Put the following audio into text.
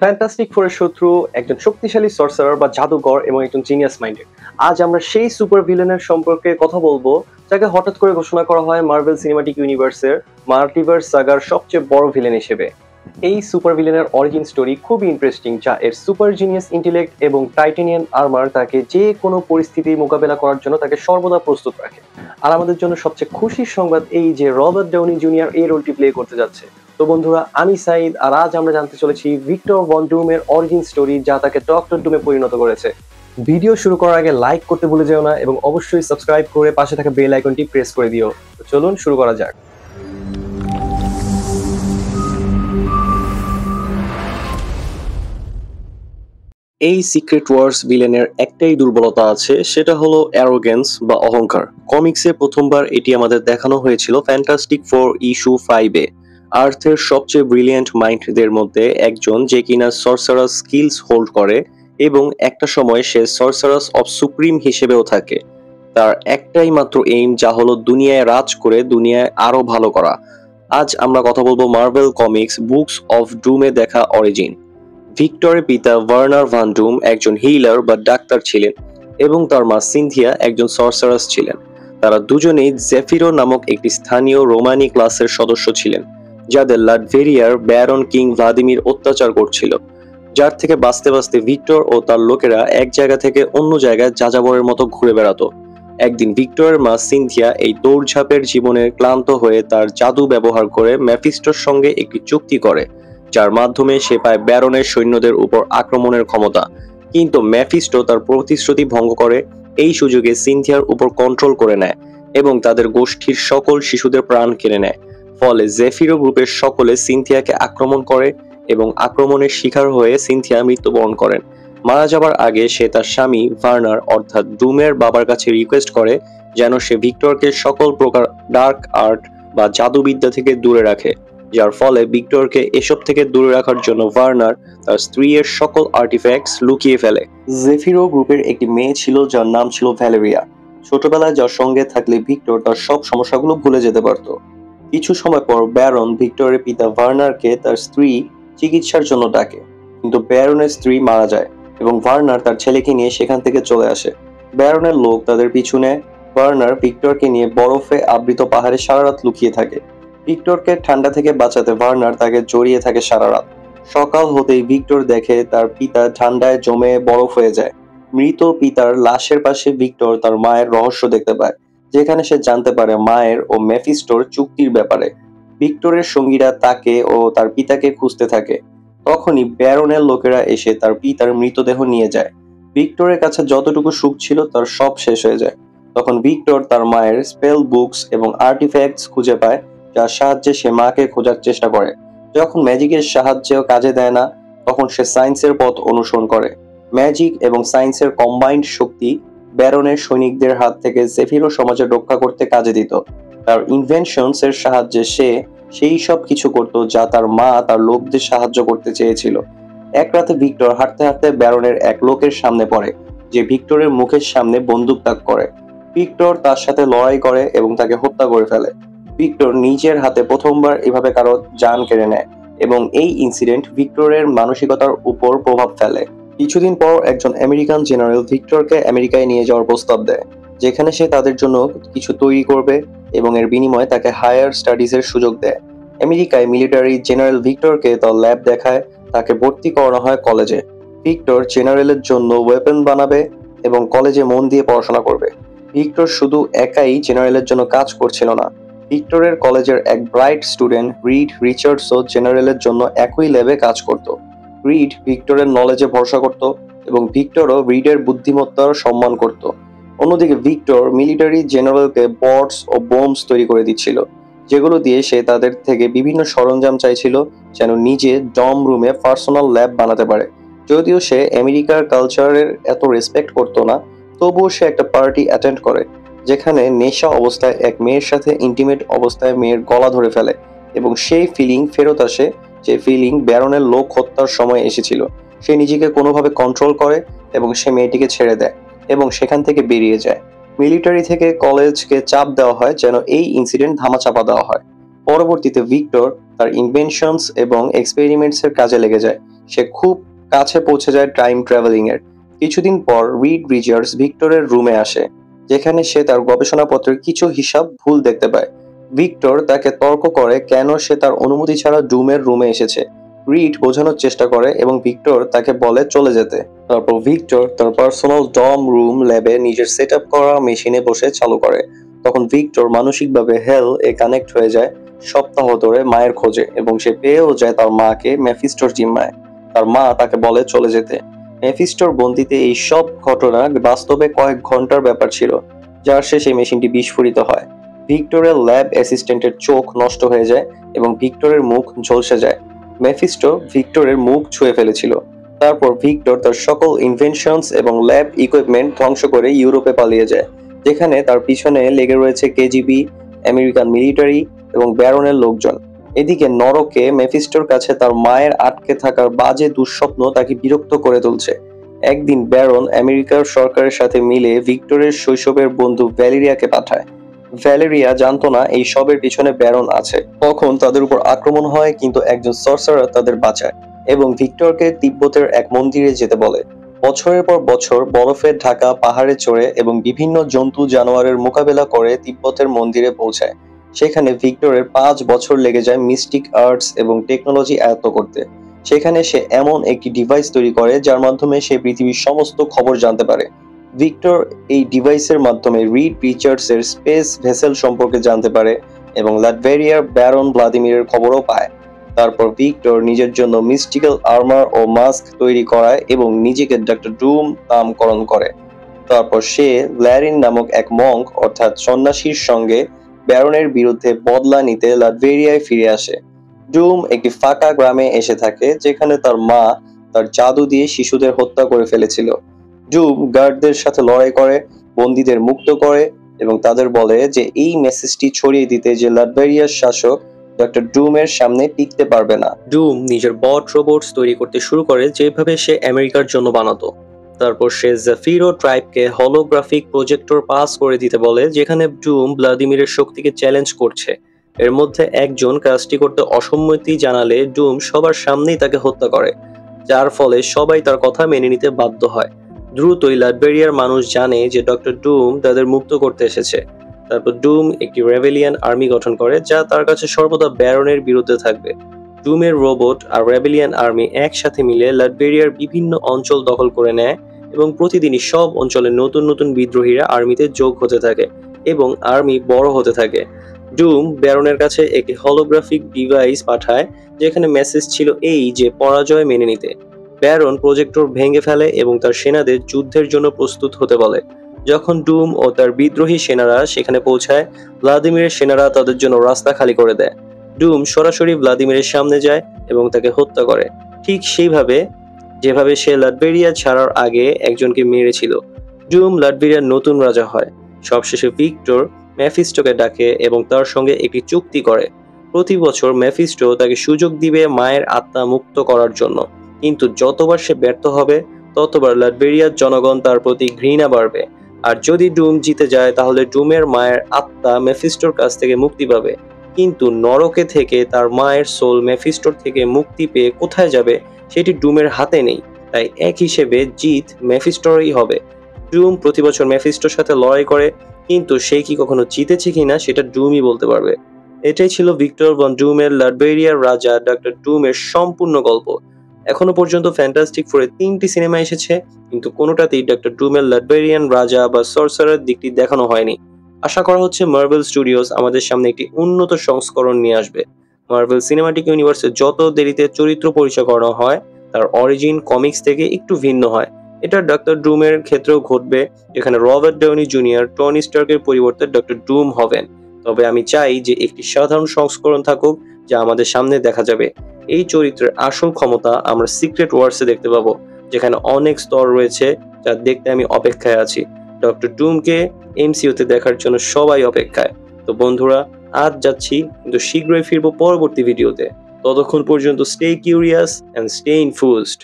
Fantastic ফোরের শত্রু একজন শক্তিশালী সর্সারার বা জাদুকর এবং একজন জিনিয়াস মাইন্ডেড। আজ আমরা সেই সুপার ভিলেনের সম্পর্কে কথা বলবো যাকে হঠাৎ করে ঘোষণা করা হয় মার্ভেল সিনেমাটিক ইউনিভার্সের মাল্টিভার্স সাগার সবচেয়ে বড় ভিলেন হিসেবে। এই সুপার ভিলেনের অরিজিন স্টোরি খুবই ইন্টারেস্টিং, যা এর সুপার জিনিয়াস ইন্টেলেক্ট এবং টাইটানিয়াম আর্মার তাকে যে কোনো পরিস্থিতি মোকাবেলা করার জন্য তাকে সর্বদা প্রস্তুত রাখে। আর আমাদের জন্য সবচেয়ে খুশির সংবাদ এই যে রবার্ট ডাউনি জুনিয়র এই রোলটি প্লে করতে যাচ্ছে। তো বন্ধুরা, আমি সাইদ, আর আজ আমরা জানতে চলেছি ভিক্টর ভন ডুমের অরিজিন স্টোরি, যা তাকে ডক্টর ডুমে পরিণত করেছে। ভিডিও শুরু করার আগে লাইক করতে ভুলে যেও না এবং অবশ্যই সাবস্ক্রাইব করে পাশে থাকা বেল আইকনটি প্রেস করে দিও। তো চলুন শুরু করা যাক। এই সিক্রেট ওয়ার্স ভিলেনের একটাই দুর্বলতা আছে, সেটা হলো অ্যারোগেন্স বা অহংকার। কমিক্সে প্রথমবার এটি আমাদের দেখানো হয়েছিল ফ্যান্টাস্টিক ফোর ইস্যু 5-এ। আর্থের সবচেয়ে ব্রিলিয়েন্ট মাইন্ডদের মধ্যে একজন, যে কিনা সর্সারাস স্কিলস হোল্ড করে এবং একটা সময় সে সর্সারাস অফ সুপ্রিম হিসেবেও থাকে। তার একটাই মাত্র এইম, যা হলো দুনিয়ায় রাজ করে দুনিয়ায় আরো ভালো করা। আজ আমরা কথা বলবো মার্ভেল কমিক্স বুকস অফ ডুমে দেখা অরিজিন। ভিক্টরের পিতা ভার্নার ভান ডুম একজন হিলার বা ডাক্তার ছিলেন এবং তার মা সিনথিয়া একজন সর্সারাস ছিলেন। তারা দুজনেই জেফিরো নামক একটি স্থানীয় রোমানি ক্লাসের সদস্য ছিলেন, যাদের লাটভেরিয়ার ব্যারন কিং ভ্লাদিমির অত্যাচার করছিল, যার থেকে বাঁচতে বাঁচতে ভিক্টর ও তার লোকেরা এক জায়গা থেকে অন্য জায়গায় যাযাবরের মতো ঘুরে বেড়াতো। একদিন ভিক্টরের মা সিনথিয়া এই দৌড়ঝাঁপের জীবনে ক্লান্ত হয়ে তার জাদু ব্যবহার করে ম্যাফিস্টোর সঙ্গে একটি চুক্তি করে, যার মাধ্যমে সে পায় ব্যারনের সৈন্যদের উপর আক্রমণের ক্ষমতা। কিন্তু ম্যাফিস্টো তার প্রতিশ্রুতি ভঙ্গ করে এই সুযোগে সিনথিয়ার উপর কন্ট্রোল করে নেয় এবং তাদের গোষ্ঠীর সকল শিশুদের প্রাণ কেড়ে নেয়। ফলে জেফিরো গ্রুপের সকলে সিনথিয়াকে আক্রমণ করে এবং আক্রমণের শিকার হয়ে সিনথিয়া মৃত্যুবরণ করেন। মারা যাবার আগে সে তার স্বামী ভার্নার অর্থাৎ ডুমের বাবার কাছে রিকোয়েস্ট করে যেন সে ভিক্টরকে সকল প্রকার ডার্ক আর্ট বা জাদুবিদ্যা থেকে দূরে রাখে, যার ফলে ভিক্টরকে এসব থেকে দূরে রাখার জন্য ভার্নার তার স্ত্রীর সকল আর্টিফ্যাক্টস লুকিয়ে ফেলে। জেফিরো গ্রুপের একটি মেয়ে ছিল যার নাম ছিল ভ্যালেরিয়া। ছোটবেলায় যার সঙ্গে থাকলে ভিক্টর তার সব সমস্যাগুলো ভুলে যেতে পারত। কিছু সময় পর ব্যারন ভিক্টরের পিতা ভার্নারকে তার স্ত্রী চিকিৎসার জন্য ডাকে, কিন্তু ব্যারনের স্ত্রী মারা যায় এবং ভার্নার তার ছেলেকে নিয়ে সেখান থেকে চলে আসে। ব্যারনের লোক তাদের পিছু নেয়। ভার্নার ভিক্টরকে নিয়ে বরফে আবৃত পাহাড়ে সারা রাত লুকিয়ে থাকে। ভিক্টরকে ঠান্ডা থেকে বাঁচাতে ভার্নার তাকে জড়িয়ে থাকে সারা রাত। সকাল হতেই ভিক্টর দেখে তার পিতা ঠান্ডায় জমে বরফ হয়ে যায়। মৃত পিতার লাশের পাশে ভিক্টর তার মায়ের রহস্য দেখতে পায়, যেখানে সে জানতে পারে মায়ের ও মেফিস্টোর চুক্তির ব্যাপারে। ভিক্টরের সঙ্গীরা তাকে ও তার পিতাকে খুঁজতে থাকে। তখনই ব্যারনের লোকেরা এসে তার পিতার মৃতদেহ নিয়ে যায়। ভিক্টরের কাছে যতটুকু সুখ ছিল তার সব শেষ হয়ে যায়। তখন ভিক্টর তার মায়ের স্পেল বুকস এবং আর্টিফ্যাক্টস খুঁজে পায়, যার সাহায্যে সে মাকে খোঁজার চেষ্টা করে। যখন ম্যাজিকের সাহায্যেও কাজে দেয় না, তখন সে সায়েন্সের পথ অনুসরণ করে। ম্যাজিক এবং সায়েন্সের কম্বাইন্ড শক্তি ব্যারনের সৈনিকদের হাত থেকে জেফিরো সমাজে রক্ষা করতে কাজে দিত। তার ইনভেনশনস এর সাহায্যে সে সেই সব কিছু করত যা তার মা তার লোকদের সাহায্য করতে চেয়েছিল। এক রাতে ভিক্টর হাঁটতে হাঁটতে ব্যারনের এক লোকের সামনে পড়ে, যে ভিক্টরের মুখের সামনে বন্দুক তাক করে। ভিক্টর তার সাথে লড়াই করে এবং তাকে হত্যা করে ফেলে। ভিক্টর নিজের হাতে প্রথমবার এভাবে কারো জান কেড়ে নেয় এবং এই ইনসিডেন্ট ভিক্টরের মানসিকতার উপর প্রভাব ফেলে। কিছুদিন পর একজন আমেরিকান জেনারেল ভিক্টরকে আমেরিকায় নিয়ে যাওয়ার প্রস্তাব দেয়, যেখানে সে তাদের জন্য কিছু তৈরি করবে এবং এর বিনিময়ে তাকে হায়ার স্টাডিজের সুযোগ দেয়। আমেরিকায় মিলিটারি জেনারেল ভিক্টরকে তার ল্যাব দেখায়, তাকে ভর্তি করানো হয় কলেজে। ভিক্টর জেনারেলের জন্য ওয়েপন বানাবে এবং কলেজে মন দিয়ে পড়াশোনা করবে। ভিক্টর শুধু একাই জেনারেলের জন্য কাজ করছিল না, ভিক্টরের কলেজের এক ব্রাইট স্টুডেন্ট রিড রিচার্ডসও জেনারেলের জন্য একই ল্যাবে কাজ করত। রিড ভিক্টরের নলেজে ভরসা করত এবং ভিক্টরও রিডের বুদ্ধিমত্তার সম্মান করত। অন্যদিকে ভিক্টর মিলিটারি জেনারেলকে বটস ও বোমস তৈরি করে দিচ্ছিল, যেগুলো দিয়ে সে তাদের থেকে বিভিন্ন সরঞ্জাম চাইছিল যেন নিজে ডম রুমে পার্সোনাল ল্যাব বানাতে পারে। যদিও সে আমেরিকার কালচারের এত রেসপেক্ট করতো না, তবুও সে একটা পার্টি অ্যাটেন্ড করে, যেখানে নেশা অবস্থায় এক মেয়ের সাথে ইন্টিমেট অবস্থায় মেয়ের গলা ধরে ফেলে এবং সেই ফিলিং ফেরত আসে, যে ফিলিং ব্যারনের লোক হত্যার সময় এসেছিল। সে নিজেকে কোনোভাবে কন্ট্রোল করে এবং সে মেয়েটিকে ছেড়ে দেয় এবং সেখান থেকে বেরিয়ে যায়। মিলিটারি থেকে কলেজকে চাপ দেওয়া হয় যেন এই ইনসিডেন্ট ধামাচাপা দেওয়া হয়। পরবর্তীতে ভিক্টর তার ইনভেনশনস এবং এক্সপেরিমেন্টস এর কাজে লেগে যায় সে খুব কাছে পৌঁছে যায় টাইম ট্রাভেলিং এর। কিছুদিন পর রিড রিচার্ডস ভিক্টরের রুমে আসে, যেখানে সে তার গবেষণাপত্রের কিছু হিসাব ভুল দেখতে পায়। ভিক্টর তাকে তর্ক করে কেন সে তার অনুমতি ছাড়া ডুমের রুমে এসেছে। রিড বোঝানোর চেষ্টা করে এবং ভিক্টর তাকে বলে চলে যেতে। তারপর ভিক্টর তার পার্সোনাল ডম রুম ল্যাবে নিজের সেট আপ করা মেশিনে বসে চালু করে। তখন ভিক্টর মানসিকভাবে হেল এ কানেক্ট হয়ে যায় সপ্তাহ ধরে মায়ের খোঁজে, এবং সে পেয়েও যায় তার মাকে মেফিস্টোর জিম্মায়। তার মা তাকে বলে চলে যেতে। মেফিস্টোর বন্দিতে এই সব ঘটনা বাস্তবে কয়েক ঘন্টার ব্যাপার ছিল, যার শেষে মেশিনটি বিস্ফোরিত হয়। ভিক্টরের ল্যাব অ্যাসিস্ট্যান্টের চোখ নষ্ট হয়ে যায় এবং ভিক্টরের মুখ ঝলসে যায়। মেফিস্টো ভিক্টরের মুখ ছুঁয়ে ফেলেছিল। তারপর ভিক্টর তার সকল ইনভেনশনস এবং ল্যাব ইকুইপমেন্ট ধ্বংস করে ইউরোপে পালিয়ে যায়, যেখানে তার পিছনে লেগে রয়েছে কেজিবি, আমেরিকান মিলিটারি এবং ব্যারনের লোকজন। এদিকে নরকে মেফিস্টোর কাছে তার মায়ের আটকে থাকার বাজে দুঃস্বপ্ন তাকে বিরক্ত করে তুলছে। একদিন ব্যারন আমেরিকার সরকারের সাথে মিলে ভিক্টরের শৈশবের বন্ধু ভ্যালেরিয়াকে পাঠায়। ভ্যালেরিয়া জানতো না এই সবের পিছনে ব্যারন আছে। তখন তাদের উপর আক্রমণ হয়, কিন্তু একজন সর্সারার তাদের বাঁচায় এবং ভিক্টরকে তিব্বতের এক মন্দিরে যেতে বলে। বছরের পর বছর বরফে ঢাকা পাহাড়ে চড়ে এবং বিভিন্ন জন্তু জানোয়ারের মোকাবেলা করে তিব্বতের মন্দিরে পৌঁছায়। সেখানে ভিক্টরের 5 বছর লেগে যায় মিস্টিক আর্টস এবং টেকনোলজি আয়ত্ত করতে। সেখানে সে এমন একটি ডিভাইস তৈরি করে যার মাধ্যমে সে পৃথিবীর সমস্ত খবর জানতে পারে। ভিক্টর এই ডিভাইসের মাধ্যমে রিড রিচার্ডস এর স্পেস ভেসেল সম্পর্কে জানতে পারে এবং লাটভেরিয়ার ব্যারন ভ্লাদিমিরের খবরও পায়। তারপর ভিক্টর নিজের জন্য মিস্টিক্যাল আর্মার ও মাস্ক তৈরি করায় এবং নিজেকে ডক্টর ডুম নামকরণ করে। তারপর সে ল্যারিন নামক এক মঙ্ক অর্থাৎ সন্ন্যাসীর সঙ্গে ব্যারনের বিরুদ্ধে বদলা নিতে লাটভেরিয়ায় ফিরে আসে। ডুম একটি ফাঁকা গ্রামে এসে থাকে, যেখানে তার মা তার জাদু দিয়ে শিশুদের হত্যা করে ফেলেছিল। ডুম গার্ডদের সাথে লড়াই করে, বন্দীদের মুক্ত করে এবং তাদের বলে যে এই মেসেজটি ছড়িয়ে দিতে যে লাটভেরিয়ার শাসক ডক্টর ডুমের সামনে টিকতে পারবে না। ডুম নিজের বট রোবটস তৈরি করতে শুরু করে, যেভাবে সে আমেরিকার জন্য বানাতো। তারপর সে জাফিরো ট্রাইবকে হলোগ্রাফিক প্রজেক্টর পাস করে দিতে বলে, যেখানে ডুম ভ্লাদিমিরের শক্তিকে চ্যালেঞ্জ করছে। এর মধ্যে একজন কাজটি করতে অসম্মতি জানালে ডুম সবার সামনেই তাকে হত্যা করে, যার ফলে সবাই তার কথা মেনে নিতে বাধ্য হয়। দ্রুতই লাটভেরিয়ার মানুষ জানে যে ডক্টর ডুম তাদের মুক্ত করতে এসেছে। তারপর ডুম একটি রেবেলিয়ান আর্মি গঠন করে, যা তার কাছে সর্বদা ব্যারনের বিরুদ্ধে থাকবে। ডুমের রোবট আর রেবেলিয়ান আর্মি একসাথে মিলে লাটভেরিয়ার বিভিন্ন অঞ্চল দখল করে নেয় এবং প্রতিদিনই সব অঞ্চলে নতুন নতুন বিদ্রোহীরা আর্মিতে যোগ হতে থাকে এবং আর্মি বড় হতে থাকে। ডুম ব্যারনের কাছে একটি হলোগ্রাফিক ডিভাইস পাঠায়, যেখানে মেসেজ ছিল এই যে পরাজয় মেনে নিতে। ব্যারন প্রজেক্টর ভেঙে ফেলে এবং তার সেনাদের যুদ্ধের জন্য প্রস্তুত হতে বলে। যখন ডুম ও তার বিদ্রোহী সেনারা সেখানে পৌঁছায়, ভ্লাদিমিরের সেনারা তাদের জন্য রাস্তা খালি করে দেয়। ডুম সরাসরি ভ্লাদিমিরের সামনে যায় এবং তাকে হত্যা করে, ঠিক সেইভাবে যেভাবে সে লাটভেরিয়া ছাড়ার আগে একজনকে মেরেছিল। ডুম লাটভেরিয়ার নতুন রাজা হয়। সবশেষে ভিক্টর মেফিস্টোকে ডাকে এবং তার সঙ্গে একটি চুক্তি করে। প্রতি বছর মেফিস্টো তাকে সুযোগ দিবে মায়ের আত্মা মুক্ত করার জন্য, কিন্তু যতবার সে ব্যর্থ হবে ততবার লাটভেরিয়ার জনগণ তার প্রতি ঘৃণা বাড়বে। আর যদি ডুম জিতে যায়, তাহলে ডুমের মায়ের আত্মা মেফিস্টোর কাছ থেকে মুক্তি পাবে। কিন্তু নরকে থেকে তার মায়ের সোল মেফিস্টোর থেকে মুক্তি পেয়ে কোথায় যাবে সেটি ডুমের হাতে নেই। তাই এক হিসেবে জিত মেফিস্টোরই হবে। ডুম প্রতি বছর মেফিস্টোর সাথে লড়াই করে, কিন্তু সে কি কখনো জিতেছে কিনা সেটা ডুমই বলতে পারবে। এটাই ছিল ভিক্টর ভন ডুমের লাটভেরিয়ার রাজা ডক্টর ডুমের সম্পূর্ণ গল্প। এখনো পর্যন্ত ফ্যান্টাস্টিক ফোরে 3টি সিনেমা এসেছে, কিন্তু কোনোটাতেই ডক্টর ডুমের লাটভেরিয়ান রাজা বা সর্সারার দিকটি দেখানো হয়নি। আশা করা হচ্ছে মার্ভেল স্টুডিওস আমাদের সামনে একটি উন্নত সংস্করণ নিয়ে আসবে। মার্ভেল সিনেমাটিক ইউনিভার্সে যত দেরিতে চরিত্র পরিচয় করানো হয়, তার অরিজিন কমিক্স থেকে একটু ভিন্ন হয়। এটা ডক্টর ডুমের ক্ষেত্রেও ঘটবে, যেখানে রবার্ট ডাউনি জুনিয়র টনি স্টার্কের পরিবর্তে ডক্টর ডুম হবেন। তবে আমি চাই যে একটি সাধারণ সংস্করণ থাকুক, যা আমাদের সামনে দেখা যাবে। এই চরিত্রের আসল ক্ষমতা আমরা সিক্রেট ওয়ার্সে দেখতে পাবো, যেখানে অনেক স্তর রয়েছে, যা দেখতে আমি অপেক্ষায় আছি। ডক্টর ডুমকে এমসিইউতে দেখার জন্য সবাই অপেক্ষায়। তো বন্ধুরা, আজ যাচ্ছি, কিন্তু শীঘ্রই ফিরবো পরবর্তী ভিডিওতে। ততক্ষণ পর্যন্ত স্টে কিউরিয়াস এন্ড স্টে ইনফোর্সড।